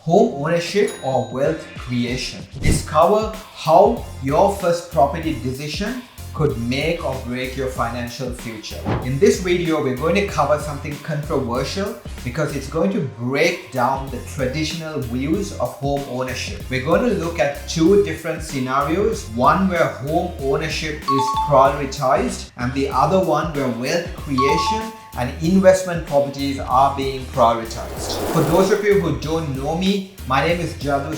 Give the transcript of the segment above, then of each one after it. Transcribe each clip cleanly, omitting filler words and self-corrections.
home ownership or wealth creation. Discover how your first property decision could make or break your financial future. In this video, we're going to cover something controversial because it's going to break down the traditional views of home ownership. We're going to look at two different scenarios, one where home ownership is prioritized and the other one where wealth creation and investment properties are being prioritized. For those of you who don't know me, my name is Jathu.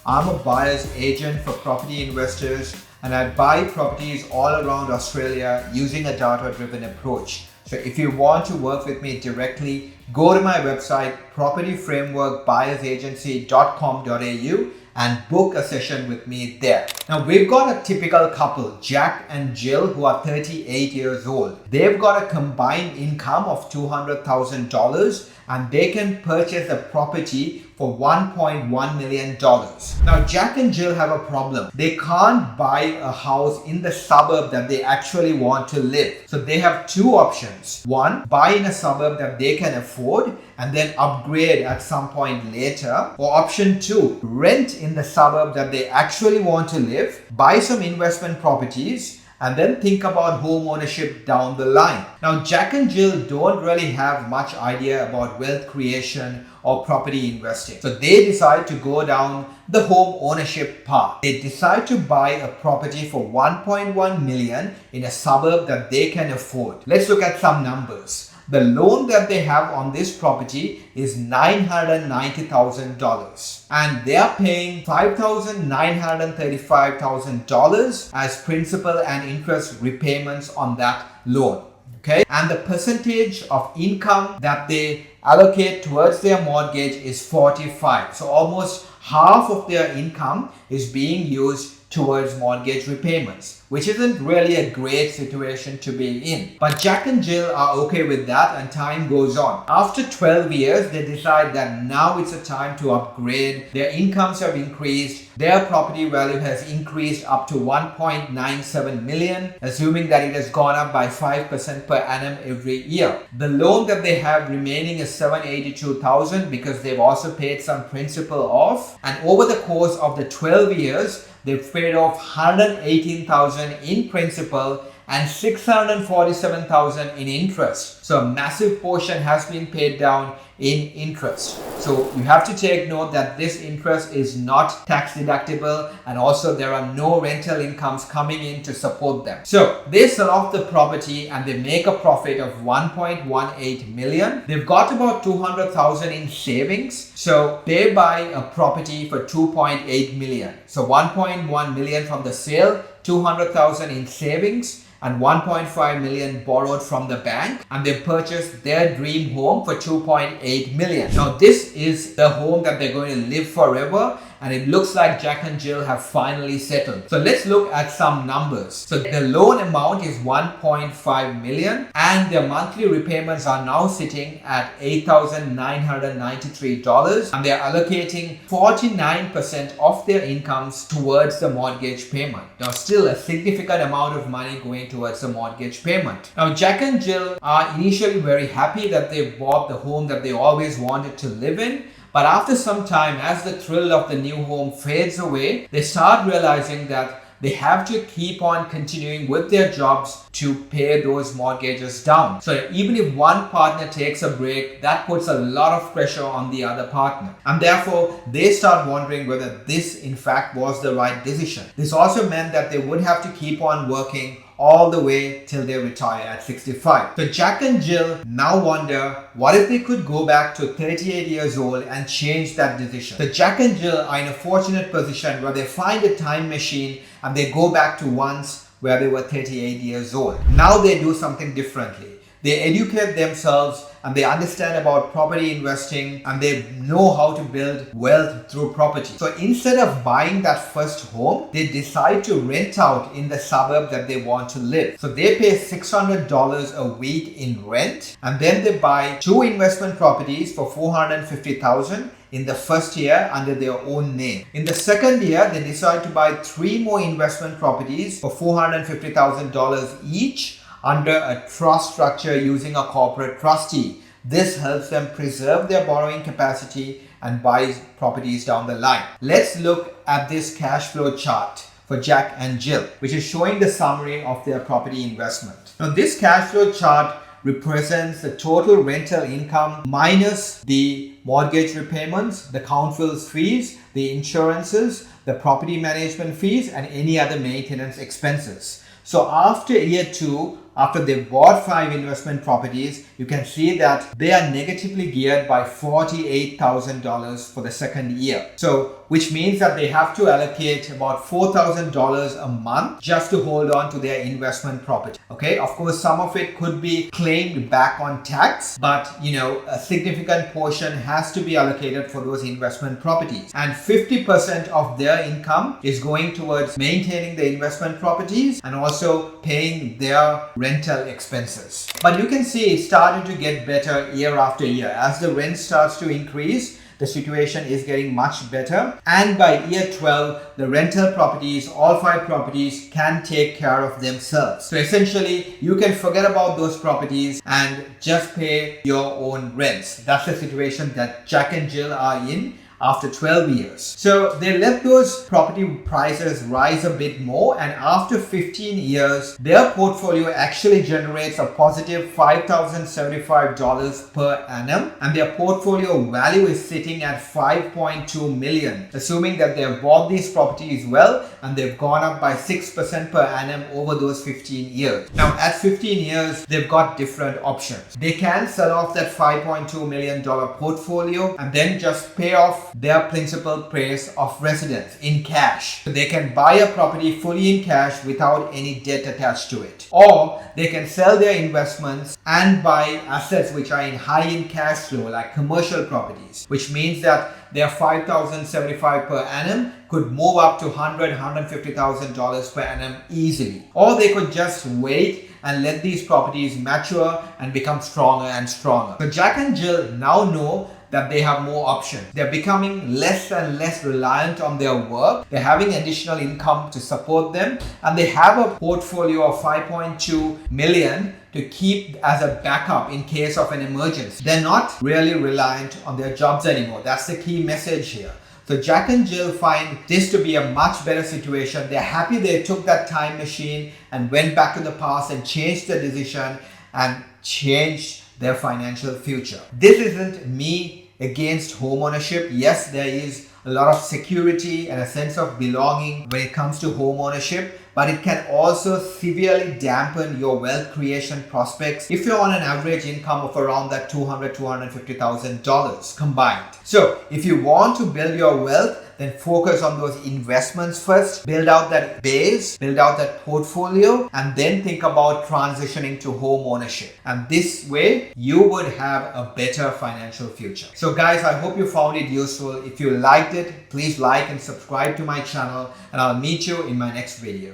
I'm a buyer's agent for property investors and I buy properties all around Australia using a data-driven approach. So if you want to work with me directly, go to my website propertyframeworkbuyersagency.com.au and book a session with me there. Now we've got a typical couple, Jack and Jill, who are 38 years old. They've got a combined income of $200,000 and they can purchase a property for $1.1 million. Now Jack and Jill have a problem. They can't buy a house in the suburb that they actually want to live. So they have two options. One, buy in a suburb that they can afford and then upgrade at some point later. Or option two, rent in the suburb that they actually want to live, buy some investment properties, and then think about home ownership down the line. Now, Jack and Jill don't really have much idea about wealth creation or property investing. So they decide to go down the home ownership path. They decide to buy a property for $1.1 million in a suburb that they can afford. Let's look at some numbers. The loan that they have on this property is $990,000 and they are paying $5,935,000 as principal and interest repayments on that loan. Okay, and the percentage of income that they allocate towards their mortgage is 45. So almost half of their income is being used towards mortgage repayments, which isn't really a great situation to be in. But Jack and Jill are okay with that and time goes on. After 12 years, they decide that now it's a time to upgrade. Their incomes have increased. Their property value has increased up to $1.97 million, assuming that it has gone up by 5% per annum every year. The loan that they have remaining is $782,000 because they've also paid some principal off. And over the course of the 12 years, they've paid off $118,000 in principal and $647,000 in interest. So a massive portion has been paid down in interest. So you have to take note that this interest is not tax deductible and also there are no rental incomes coming in to support them. So they sell off the property and they make a profit of $1.18 million. They've got about $200,000 in savings. So they buy a property for $2.8 million. So $1.1 million from the sale, $200,000 in savings, and $1.5 million borrowed from the bank, and they purchased their dream home for $2.8 million. Now this is the home that they're going to live forever, and it looks like Jack and Jill have finally settled. So let's look at some numbers. So the loan amount is $1.5 million and their monthly repayments are now sitting at $8,993 and they're allocating 49% of their incomes towards the mortgage payment. Now still a significant amount of money going towards the mortgage payment. Now Jack and Jill are initially very happy that they bought the home that they always wanted to live in. But after some time, as the thrill of the new home fades away, they start realizing that they have to keep on continuing with their jobs to pay those mortgages down. So even if one partner takes a break, that puts a lot of pressure on the other partner. And therefore, they start wondering whether this in fact was the right decision. This also meant that they would have to keep on working all the way till they retire at 65. So Jack and Jill now wonder, what if they could go back to 38 years old and change that decision? So Jack and Jill are in a fortunate position where they find a time machine and they go back to once where they were 38 years old. Now they do something differently. They educate themselves and they understand about property investing and they know how to build wealth through property. So instead of buying that first home, they decide to rent out in the suburb that they want to live. So they pay $600 a week in rent and then they buy two investment properties for $450,000 in the first year under their own name. In the second year, they decide to buy three more investment properties for $450,000 each under a trust structure using a corporate trustee. This helps them preserve their borrowing capacity and buy properties down the line. Let's look at this cash flow chart for Jack and Jill, which is showing the summary of their property investment. Now, this cash flow chart represents the total rental income minus the mortgage repayments, the council's fees, the insurances, the property management fees, and any other maintenance expenses. So after year 2, after they bought 5 investment properties, you can see that they are negatively geared by $48,000 for the second year. So, which means that they have to allocate about $4,000 a month just to hold on to their investment property. Okay, of course, some of it could be claimed back on tax, but a significant portion has to be allocated for those investment properties. And 50% of their income is going towards maintaining the investment properties and also paying their rental expenses. But you can see it started to get better year after year. As the rent starts to increase, the situation is getting much better. And by year 12, the rental properties, all 5 properties, can take care of themselves. So essentially, you can forget about those properties and just pay your own rents. That's the situation that Jack and Jill are in after 12 years. So they let those property prices rise a bit more, and after 15 years, their portfolio actually generates a positive $5,075 per annum, and their portfolio value is sitting at $5.2 million, assuming that they have bought these properties well and they've gone up by 6% per annum over those 15 years. Now at 15 years, they've got different options. They can sell off that $5.2 million portfolio and then just pay off their principal price of residence in cash. So they can buy a property fully in cash without any debt attached to it. Or they can sell their investments and buy assets which are in high in cash flow, like commercial properties, which means that their $5,075 per annum could move up to $150,000 per annum easily. Or they could just wait and let these properties mature and become stronger and stronger. So Jack and Jill now know that they have more options. They're becoming less and less reliant on their work. They're having additional income to support them, and they have a portfolio of $5.2 million to keep as a backup in case of an emergency. They're not really reliant on their jobs anymore. That's the key message here. So Jack and Jill find this to be a much better situation. They're happy they took that time machine and went back to the past and changed the decision and changed their financial future. This isn't me against home ownership. Yes, there is a lot of security and a sense of belonging when it comes to home ownership, but it can also severely dampen your wealth creation prospects if you're on an average income of around that $250,000 combined. So if you want to build your wealth, then focus on those investments first, build out that base, build out that portfolio, and then think about transitioning to home ownership. And this way, you would have a better financial future. So guys, I hope you found it useful. If you liked it, please like and subscribe to my channel, and I'll meet you in my next video.